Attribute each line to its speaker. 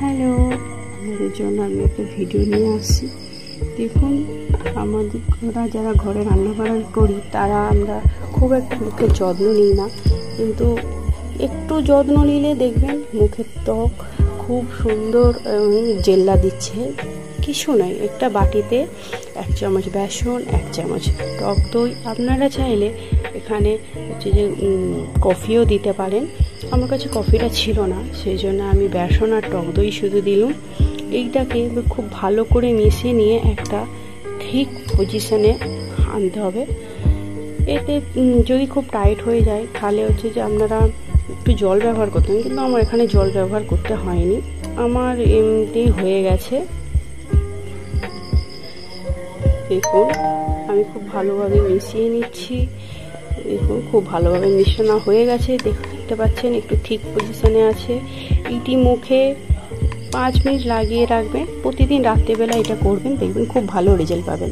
Speaker 1: Hello, আমাদের জন্য আমি একটা ভিডিও নিয়ে আসছি। দেখুন, আমরা যারা ঘরে রান্নাবান্না করি তারা আমরা খুব একটা মুখের যত্ন নিই না, কিন্তু একটু যত্ন নিলে দেখবেন মুখের ত্বক খুব সুন্দর জেল্লা দিচ্ছে। কিছু নয়, একটা বাটিতে 1 চামচ বেসন, 1 চামচ টক দই, আপনারা চাইলে এখানে হচ্ছে যে কফিও দিতে পারেন। আমার কাছে কফিটা ছিল না, সেই জন্য আমি বেসন আর টক দই শুধু দিলাম। এইটাকে খুব ভালো করে মিশিয়ে নিয়ে একটা ঠিক পজিশনে আনতে হবে। এতে যদি খুব টাইট হয়ে যায় তাহলে হচ্ছে যে আপনারা একটু জল ব্যবহার করতেন, কিন্তু আমার এখানে জল ব্যবহার করতে হয়নি, আমার এমনিতেই হয়ে গেছে। দেখুন, আমি খুব ভালোভাবে মিশিয়ে নিচ্ছি। দেখুন, খুব ভালোভাবে মিশানো হয়ে গেছে, দেখতে পাচ্ছেন একটু ঠিক পজিশনে আছে। এটি মুখে 5 মিনিট লাগিয়ে রাখবেন। প্রতিদিন রাত্রেবেলা এটা করবেন, দেখবেন খুব ভালো রেজাল্ট পাবেন।